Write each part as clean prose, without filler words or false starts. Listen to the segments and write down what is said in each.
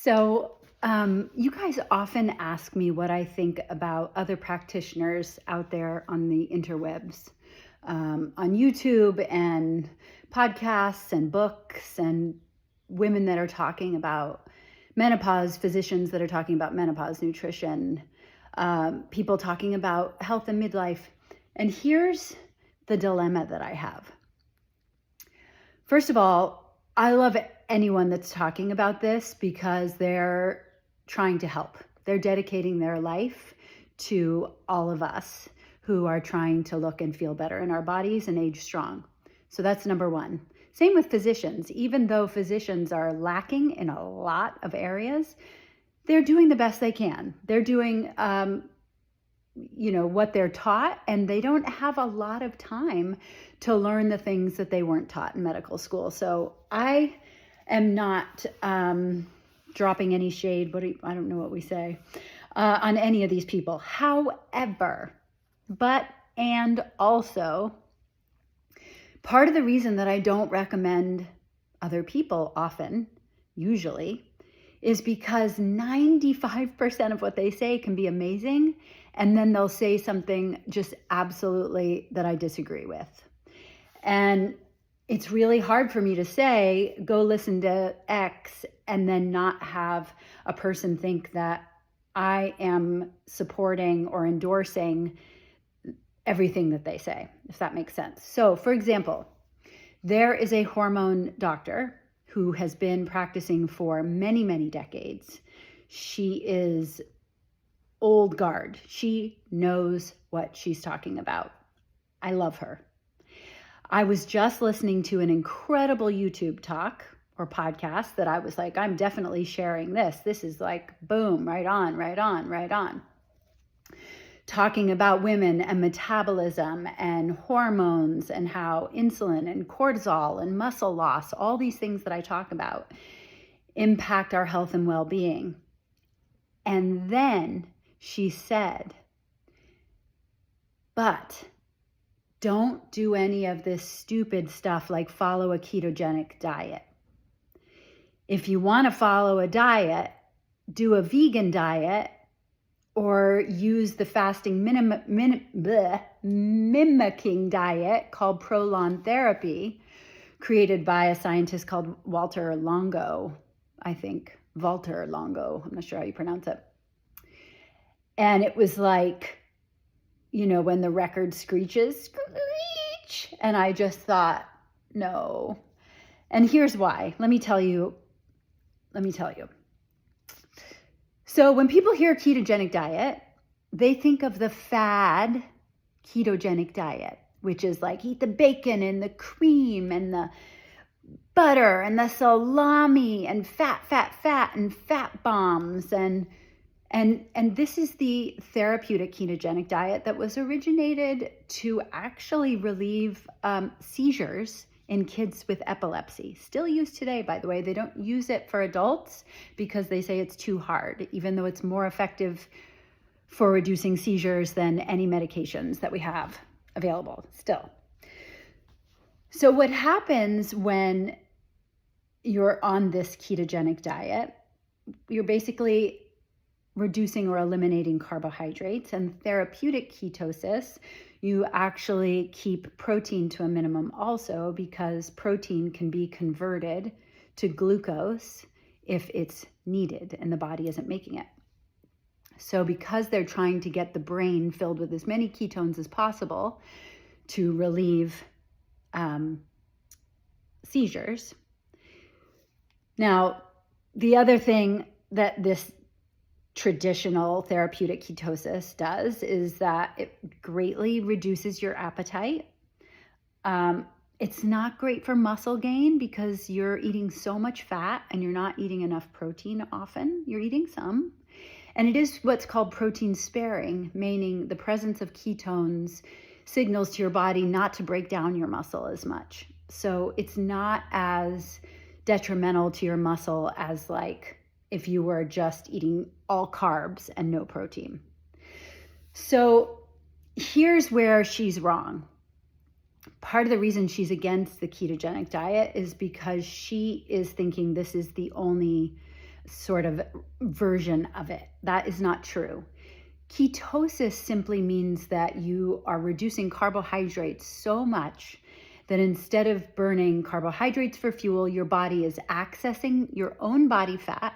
So, you guys often ask me what I think about other practitioners out there on the interwebs, on YouTube and podcasts and books, and women that are talking about menopause, physicians that are talking about menopause nutrition, people talking about health and midlife. And here's the dilemma that I have. First of all, I love anyone that's talking about this because they're trying to help. They're dedicating their life to all of us who are trying to look and feel better in our bodies and age strong. So that's number one. Same with physicians. Even though physicians are lacking in a lot of areas, they're doing the best they can. They're doing what they're taught, and they don't have a lot of time to learn the things that they weren't taught in medical school. So I am not dropping any shade, I don't know what we say, on any of these people. However, and also, part of the reason that I don't recommend other people often, usually, is because 95% of what they say can be amazing, and then they'll say something just absolutely that I disagree with. And it's really hard for me to say, go listen to X, and then not have a person think that I am supporting or endorsing everything that they say, if that makes sense. So, for example, there is a hormone doctor who has been practicing for many, many decades. She is old guard. She knows what she's talking about. I love her. I was just listening to an incredible YouTube talk or podcast that I was like, I'm definitely sharing this. This is like, boom, right on, right on, right on. Talking about women and metabolism and hormones and how insulin and cortisol and muscle loss, all these things that I talk about, impact our health and well-being. And then she said, but don't do any of this stupid stuff like follow a ketogenic diet. If you want to follow a diet, do a vegan diet or use the fasting mimicking diet called prolon therapy, created by a scientist called Walter Longo, I think. Walter Longo, I'm not sure how you pronounce it. And it was like, when the record screeches, screech. And I just thought, no. And here's why. Let me tell you. So when people hear ketogenic diet, they think of the fad ketogenic diet, which is like eat the bacon and the cream and the butter and the salami and fat and fat bombs. And this is the therapeutic ketogenic diet that was originated to actually relieve seizures in kids with epilepsy. Still used today, by the way. They don't use it for adults because they say it's too hard, even though it's more effective for reducing seizures than any medications that we have available still. So what happens when you're on this ketogenic diet, you're basically reducing or eliminating carbohydrates. And therapeutic ketosis, you actually keep protein to a minimum also, because protein can be converted to glucose if it's needed and the body isn't making it. So because they're trying to get the brain filled with as many ketones as possible to relieve seizures. Now, the other thing that this traditional therapeutic ketosis does is that it greatly reduces your appetite. It's not great for muscle gain because you're eating so much fat and you're not eating enough protein often. You're eating some. And it is what's called protein sparing, meaning the presence of ketones signals to your body not to break down your muscle as much. So it's not as detrimental to your muscle as like if you were just eating all carbs and no protein. So here's where she's wrong. Part of the reason she's against the ketogenic diet is because she is thinking this is the only sort of version of it. That is not true. Ketosis simply means that you are reducing carbohydrates so much that instead of burning carbohydrates for fuel, your body is accessing your own body fat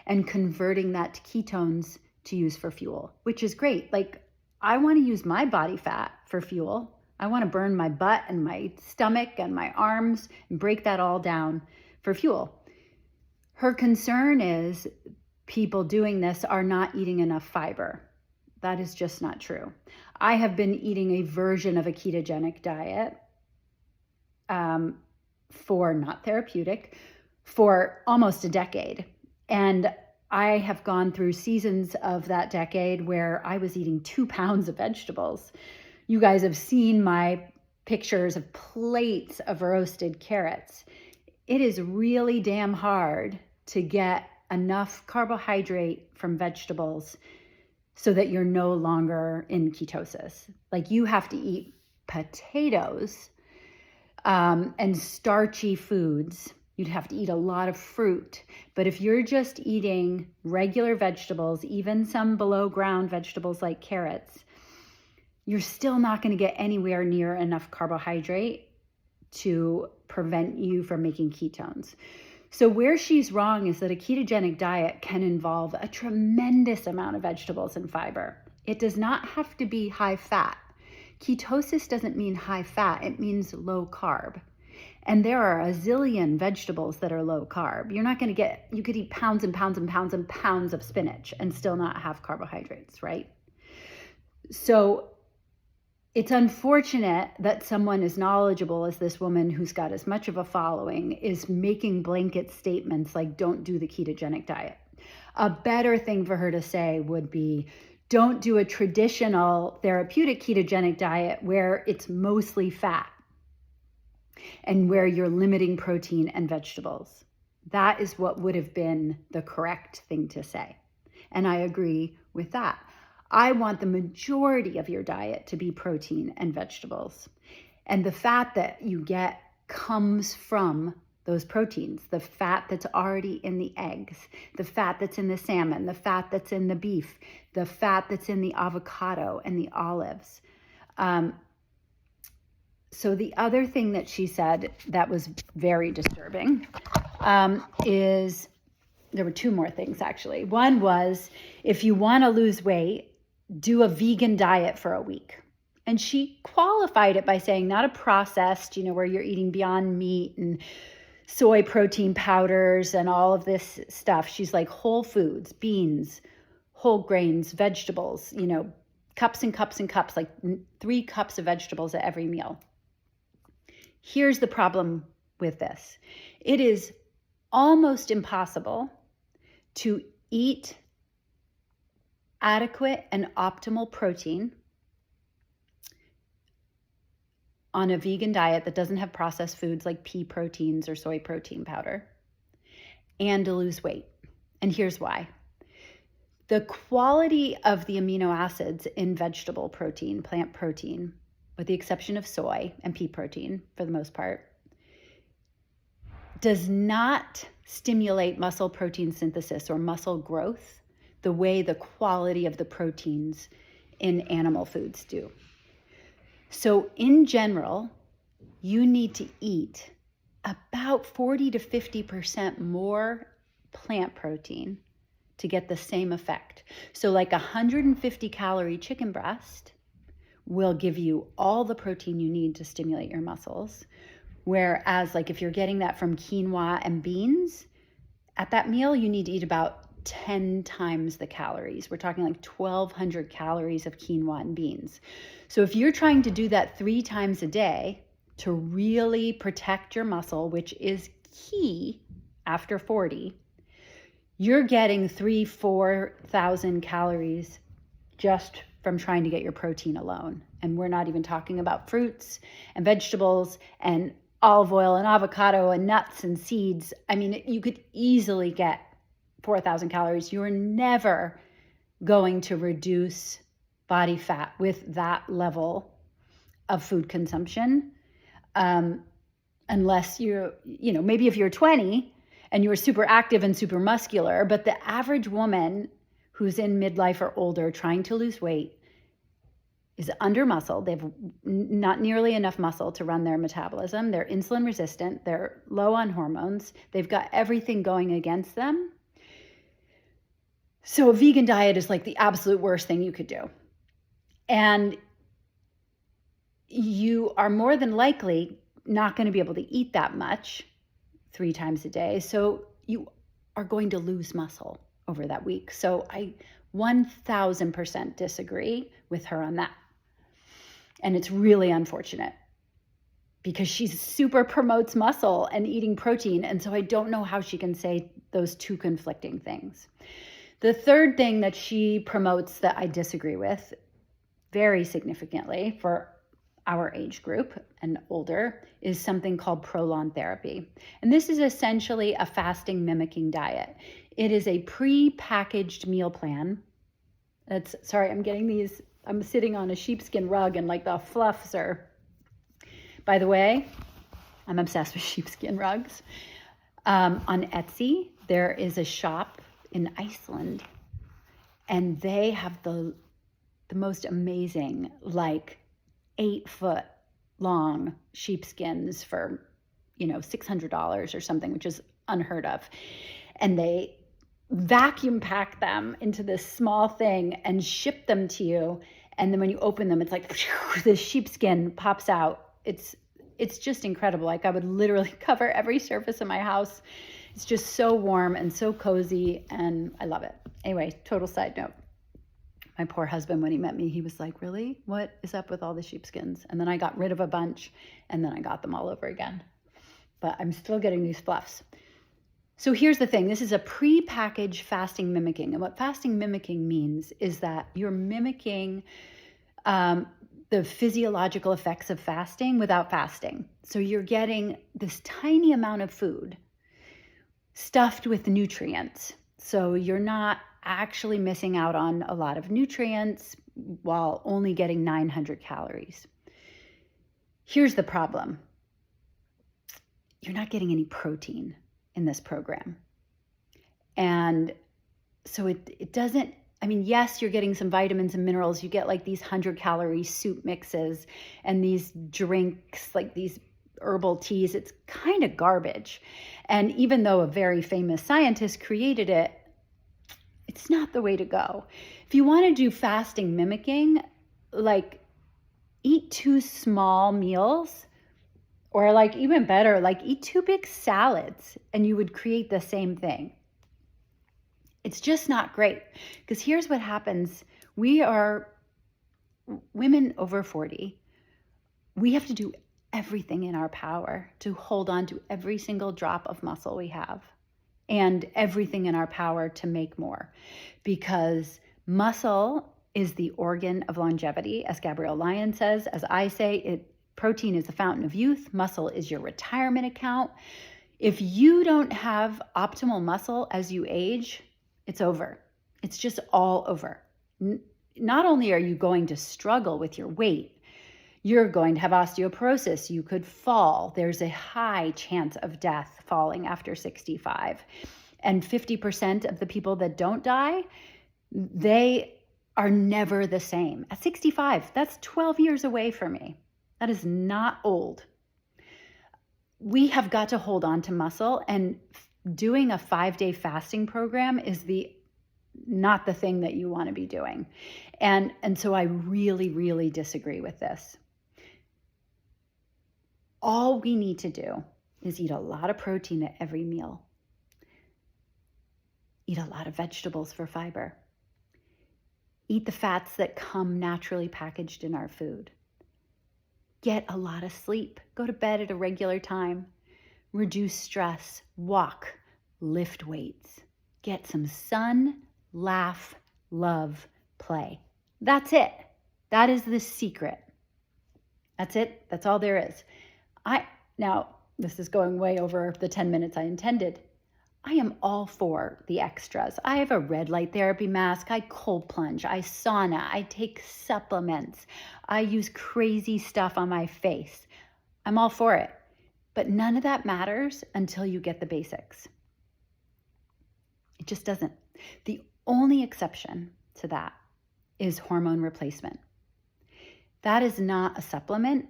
and converting that to ketones to use for fuel, which is great. Like, I want to use my body fat for fuel. I want to burn my butt and my stomach and my arms and break that all down for fuel. Her concern is people doing this are not eating enough fiber. That is just not true. I have been eating a version of a ketogenic diet for not therapeutic for almost a decade. And I have gone through seasons of that decade where I was eating 2 pounds of vegetables. You guys have seen my pictures of plates of roasted carrots. It is really damn hard to get enough carbohydrate from vegetables so that you're no longer in ketosis. Like, you have to eat potatoes and starchy foods. You'd have to eat a lot of fruit. But if you're just eating regular vegetables, even some below ground vegetables like carrots, you're still not going to get anywhere near enough carbohydrate to prevent you from making ketones. So where she's wrong is that a ketogenic diet can involve a tremendous amount of vegetables and fiber. It does not have to be high fat. Ketosis doesn't mean high fat, it means low carb. And there are a zillion vegetables that are low carb. You're not going to get, you could eat pounds and pounds and pounds and pounds of spinach and still not have carbohydrates, right? So it's unfortunate that someone as knowledgeable as this woman, who's got as much of a following, is making blanket statements like, don't do the ketogenic diet. A better thing for her to say would be, don't do a traditional therapeutic ketogenic diet where it's mostly fat and where you're limiting protein and vegetables. That is what would have been the correct thing to say. And I agree with that. I want the majority of your diet to be protein and vegetables. And the fat that you get comes from those proteins, the fat that's already in the eggs, the fat that's in the salmon, the fat that's in the beef, the fat that's in the avocado and the olives. So the other thing that she said that was very disturbing is, there were two more things actually. One was, if you want to lose weight, do a vegan diet for a week. And she qualified it by saying not a processed, where you're eating Beyond Meat and soy protein powders and all of this stuff. She's like whole foods, beans, whole grains, vegetables, cups and cups and cups, like 3 cups of vegetables at every meal. Here's the problem with this. It is almost impossible to eat adequate and optimal protein on a vegan diet that doesn't have processed foods like pea proteins or soy protein powder, and to lose weight. And here's why. The quality of the amino acids in vegetable protein, plant protein, with the exception of soy and pea protein for the most part, does not stimulate muscle protein synthesis or muscle growth the way the quality of the proteins in animal foods do. So in general, you need to eat about 40 to 50% more plant protein to get the same effect. So like 150 calorie chicken breast will give you all the protein you need to stimulate your muscles. Whereas like if you're getting that from quinoa and beans, at that meal, you need to eat about 10 times the calories. We're talking like 1,200 calories of quinoa and beans. So if you're trying to do that 3 times a day to really protect your muscle, which is key after 40, you're getting 3,000-4,000 calories just from trying to get your protein alone. And we're not even talking about fruits and vegetables and olive oil and avocado and nuts and seeds. I mean, you could easily get 4,000 calories. You're never going to reduce body fat with that level of food consumption, unless maybe if you're 20 and you were super active and super muscular, but the average woman who's in midlife or older trying to lose weight is under muscle. They have not nearly enough muscle to run their metabolism. They're insulin resistant. They're low on hormones. They've got everything going against them. So a vegan diet is like the absolute worst thing you could do. And you are more than likely not going to be able to eat that much 3 times a day. So you are going to lose muscle over that week. So I 1000% disagree with her on that. And it's really unfortunate because she super promotes muscle and eating protein. And so I don't know how she can say those two conflicting things. The third thing that she promotes that I disagree with very significantly for our age group and older is something called prolon therapy. And this is essentially a fasting mimicking diet. It is a pre-packaged meal plan. I'm sitting on a sheepskin rug and like the fluffs are, by the way, I'm obsessed with sheepskin rugs. On Etsy, there is a shop in Iceland and they have the most amazing, like 8-foot long sheepskins for, $600 or something, which is unheard of. And they vacuum pack them into this small thing and ship them to you. And then when you open them, it's like the sheepskin pops out. It's just incredible. Like I would literally cover every surface of my house. It's just so warm and so cozy and I love it. Anyway, total side note. My poor husband, when he met me, he was like, really? What is up with all the sheepskins? And then I got rid of a bunch and then I got them all over again. But I'm still getting these fluffs. So here's the thing. This is a pre-packaged fasting mimicking. And what fasting mimicking means is that you're mimicking the physiological effects of fasting without fasting. So you're getting this tiny amount of food stuffed with nutrients. So you're not actually missing out on a lot of nutrients while only getting 900 calories. Here's the problem. You're not getting any protein in this program. And so it doesn't, yes, you're getting some vitamins and minerals. You get like these 100-calorie soup mixes and these drinks, like these herbal teas. It's kind of garbage. And even though a very famous scientist created it, it's not the way to go. If you want to do fasting mimicking, like eat 2 small meals, or like even better, like eat 2 big salads and you would create the same thing. It's just not great because here's what happens. We are women over 40. We have to do everything in our power to hold on to every single drop of muscle we have and everything in our power to make more, because muscle is the organ of longevity, as Gabrielle Lyon says. As I say, protein is the fountain of youth. Muscle is your retirement account. If you don't have optimal muscle as you age, it's over. It's just all over. Not only are you going to struggle with your weight, you're going to have osteoporosis. You could fall. There's a high chance of death falling after 65. And 50% of the people that don't die, they are never the same. At 65, that's 12 years away from me. That is not old. We have got to hold on to muscle, and doing a 5-day fasting program is not the thing that you want to be doing. And so I really, really disagree with this. All we need to do is eat a lot of protein at every meal. Eat a lot of vegetables for fiber. Eat the fats that come naturally packaged in our food. Get a lot of sleep. Go to bed at a regular time. Reduce stress. Walk. Lift weights. Get some sun. Laugh. Love. Play. That's it. That is the secret. That's it. That's all there is. Now, this is going way over the 10 minutes I intended. I am all for the extras. I have a red light therapy mask. I cold plunge. I sauna. I take supplements. I use crazy stuff on my face. I'm all for it. But none of that matters until you get the basics. It just doesn't. The only exception to that is hormone replacement. That is not a supplement.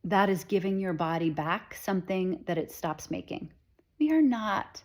That is giving your body back something that it stops making. We are not